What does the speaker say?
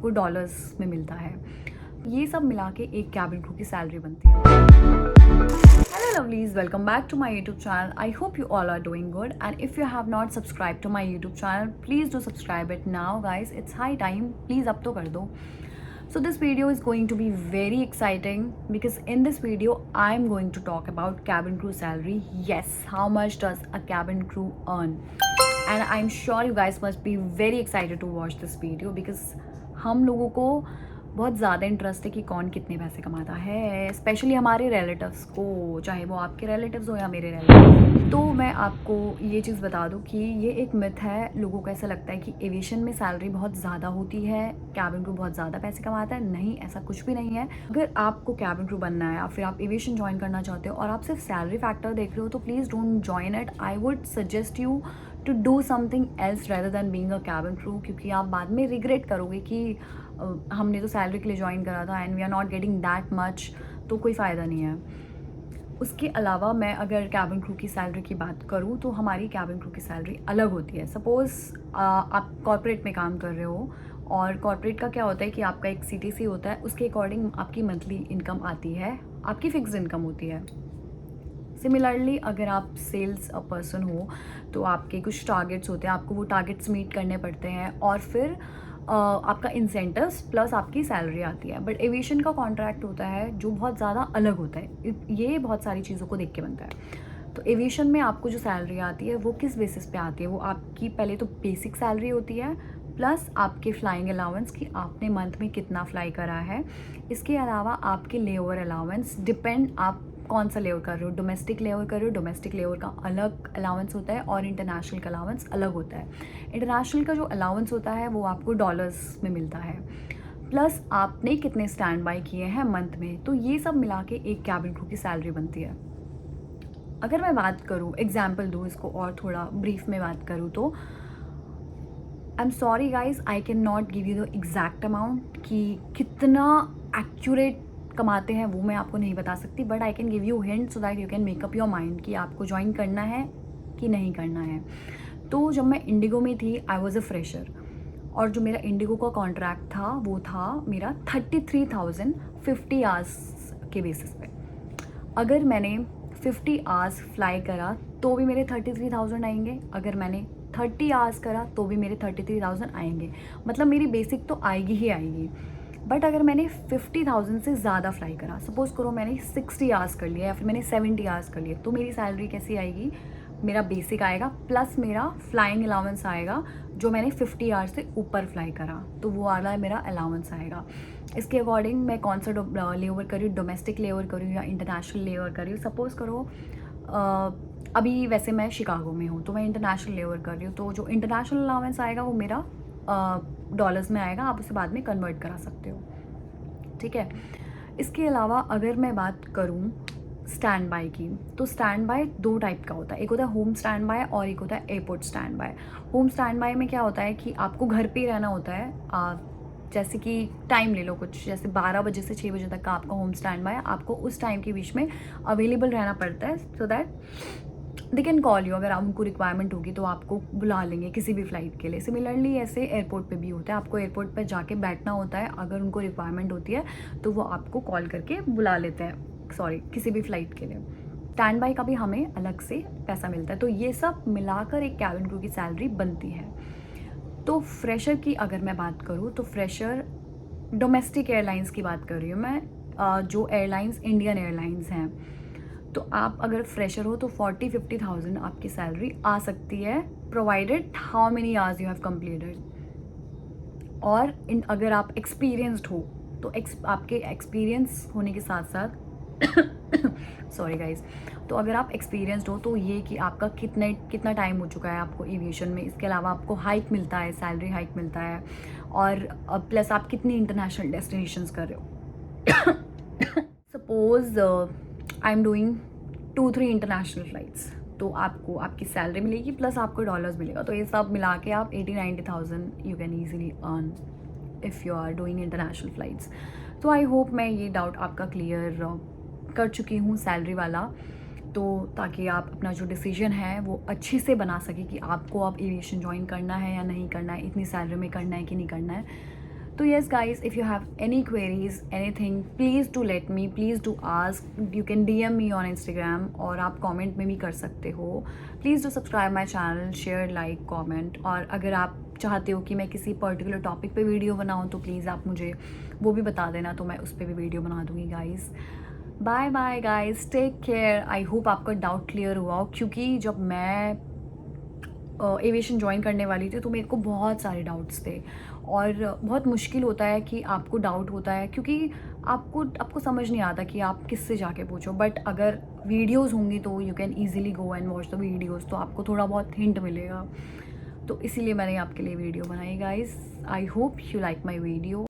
वो डॉलर्स में मिलता है। ये सब मिला के एक कैबिन क्रू की सैलरी बनती है। Hello lovelies, welcome back to my YouTube channel. I hope you all are doing good, and if you have not subscribed to my YouTube channel, please do subscribe it now guys. It's high time. Please अब तो कर दो. So this video is going to be very exciting because in this video I am going to talk about cabin crew salary. Yes, how much does a cabin crew earn? And I'm sure you guys must be very excited to watch this video because हम लोगों को बहुत ज़्यादा interest है कि कौन कितने पैसे कमाता है, स्पेशली हमारे रिलेटिव्स को, चाहे वो आपके रिलेटिव्स हो या मेरे रिलेटिव्स। तो मैं आपको ये चीज़ बता दूं कि ये एक मिथ है। लोगों को ऐसा लगता है कि एविएशन में सैलरी बहुत ज़्यादा होती है, कैबिन क्रू बहुत ज़्यादा पैसे कमाता है। नहीं, ऐसा कुछ भी नहीं है। अगर आपको कैबिन क्रू बनना है या फिर आप एविएशन ज्वाइन करना चाहते हो और आप सिर्फ सैलरी फैक्टर देख रहे हो तो please don't join it. I would suggest you to do something else rather than being a cabin crew, क्योंकि आप बाद में रिग्रेट करोगे कि हमने तो सैलरी के लिए ज्वाइन करा था and we are not getting that much, तो कोई फ़ायदा नहीं है। उसके अलावा मैं अगर कैबिन क्रू की सैलरी की बात करूँ तो हमारी कैबिन क्रू की सैलरी अलग होती है। सपोज़ आप कॉर्पोरेट में काम कर रहे हो और कॉर्पोरेट का क्या होता है कि आपका एक सीटीसी होता है, उसके अकॉर्डिंग आपकी मंथली इनकम आती है, आपकी फ़िक्स इनकम होती है। सिमिलरली अगर आप सेल्स पर्सन हो तो आपके कुछ टारगेट्स होते हैं, आपको वो टारगेट्स मीट करने पड़ते हैं और फिर आपका इंसेंटिव्स प्लस आपकी सैलरी आती है। बट एविएशन का कॉन्ट्रैक्ट होता है जो बहुत ज़्यादा अलग होता है। ये बहुत सारी चीज़ों को देख के बनता है। तो एविएशन में आपको जो सैलरी आती है वो किस बेसिस पे आती है? वो आपकी पहले तो बेसिक सैलरी होती है प्लस आपके फ्लाइंग अलाउंस कि आपने मंथ में कितना फ्लाई करा है। इसके अलावा आपके लेओवर अलाउंस डिपेंड, आप कौन सा लेवर कर रहे हो। डोमेस्टिक लेवर कर रहे हो, डोमेस्टिक लेवर का अलग अलाउंस होता है और इंटरनेशनल का अलाउंस अलग होता है। इंटरनेशनल का जो अलाउंस होता है वो आपको डॉलर्स में मिलता है, प्लस आपने कितने स्टैंड बाई किए हैं मंथ में। तो ये सब मिला के एक कैबिन क्रू की सैलरी बनती है। अगर मैं बात करूँ, एग्जाम्पल दूँ इसको और थोड़ा ब्रीफ में बात करूँ तो I am sorry guys, I can not give you the exact amount कि कितना एक्यूरेट कमाते हैं वो मैं आपको नहीं बता सकती, but I can give you hint so that you can make up your mind कि आपको ज्वाइन करना है कि नहीं करना है। तो जब मैं इंडिगो में थी आई वॉज अ फ्रेशर और जो मेरा इंडिगो का कॉन्ट्रैक्ट था वो था मेरा 33,000 50 आवर्स के बेसिस पे। अगर मैंने 50 आवर्स फ्लाई करा तो भी मेरे 33,000 आएंगे, अगर मैंने 30 आवर्स करा तो भी मेरे 33,000 आएंगे। मतलब मेरी बेसिक तो आएगी ही आएगी। बट अगर मैंने 50,000 से ज़्यादा फ्लाई करा, सपोज़ करो मैंने 60 आवर्स कर लिया या फिर मैंने 70 आवर्स कर लिए, तो मेरी सैलरी कैसी आएगी? मेरा बेसिक आएगा प्लस मेरा फ्लाइंग अलाउंस आएगा जो मैंने 50 आवर्स से ऊपर फ्लाई करा, तो वो वाला मेरा अलाउंस आएगा। इसके अकॉर्डिंग मैं कौन सा लेवर कर रही हूँ, डोमेस्टिक लेवर कर रही हूँ या इंटरनेशनल लेवर कर रही हूँ। सपोज़ करो अभी वैसे मैं शिकागो में हूँ तो मैं इंटरनेशनल लेवर कर रही हूँ, तो जो इंटरनेशनल अलाउंस आएगा वो मेरा डॉलर्स में आएगा, आप उसे बाद में कन्वर्ट करा सकते हो, ठीक है। इसके अलावा अगर मैं बात करूँ स्टैंड बाय की, तो स्टैंड बाय दो टाइप का होता है, एक होता है होम स्टैंड बाय और एक होता है airport stand by. Home stand by में क्या होता है कि आपको घर पे ही रहना होता है। जैसे कि टाइम ले लो कुछ, जैसे 12 बजे से 6 बजे तक का आपका होम स्टैंड बाय, आपको उस टाइम के बीच में अवेलेबल रहना पड़ता है so that they can call you. अगर उनको रिक्वायरमेंट होगी तो आपको बुला लेंगे किसी भी फ्लाइट के लिए। सिमिलरली ऐसे एयरपोर्ट पे भी होता है, आपको एयरपोर्ट पर जाके बैठना होता है, अगर उनको रिक्वायरमेंट होती है तो वो आपको कॉल करके बुला लेते हैं, किसी भी फ्लाइट के लिए। स्टैंड बाय का भी हमें अलग से पैसा मिलता है। तो ये सब मिलाकर एक कैबिन क्रू की सैलरी बनती है। तो फ्रेशर की अगर मैं बात करूँ तो फ्रेशर डोमेस्टिक एयरलाइंस की बात कर रही हूँ मैं, जो एयरलाइंस इंडियन एयरलाइंस हैं। तो आप अगर फ्रेशर हो तो 40-50,000 आपकी सैलरी आ सकती है, provided how many hours you have completed. और अगर आप एक्सपीरियंस्ड हो तो आपके एक्सपीरियंस होने के साथ साथ सॉरी गाइज, तो अगर आप एक्सपीरियंस्ड हो तो ये कि आपका कितना टाइम हो चुका है आपको एविएशन में। इसके अलावा आपको हाइक मिलता है, सैलरी हाइक मिलता है, और प्लस आप कितनी इंटरनेशनल डेस्टिनेशंस कर रहे हो। Suppose I am doing 2-3 international flights, तो आपको आपकी सैलरी मिलेगी प्लस आपको डॉलर्स मिलेगा, तो ये सब मिला के आप 80-90,000 you can easily earn if you are doing international flights. तो आई होप मैं ये डाउट आपका क्लियर कर चुकी हूँ सैलरी वाला, तो ताकि आप अपना जो डिसीजन है वो अच्छे से बना सके कि आपको अब एविएशन ज्वाइन करना है या नहीं करना है, इतनी सैलरी में करना है कि नहीं करना है। तो yes guys, if you have any queries anything, please do let me, please do ask, you can DM me on Instagram, और आप कमेंट में भी कर सकते हो. Please do subscribe my channel, share, like, comment. और अगर आप चाहते हो कि मैं किसी पर्टिकुलर टॉपिक पे वीडियो बनाऊँ तो प्लीज़ आप मुझे वो भी बता देना, तो मैं उस पर भी वीडियो बना दूँगी guys. Bye bye guys, take care. I hope आपका डाउट क्लियर हुआ हो, क्योंकि जब मैं एविएशन ज्वाइन करने वाली थी तो मेरे को बहुत सारे डाउट्स थे, और बहुत मुश्किल होता है कि आपको डाउट होता है क्योंकि आपको समझ नहीं आता कि आप किससे जाके पूछो. बट अगर वीडियोस होंगी तो you can easily go and watch the videos, तो आपको थोड़ा बहुत हिंट मिलेगा. तो इसीलिए मैंने आपके लिए वीडियो बनाई guys. I hope you like my video.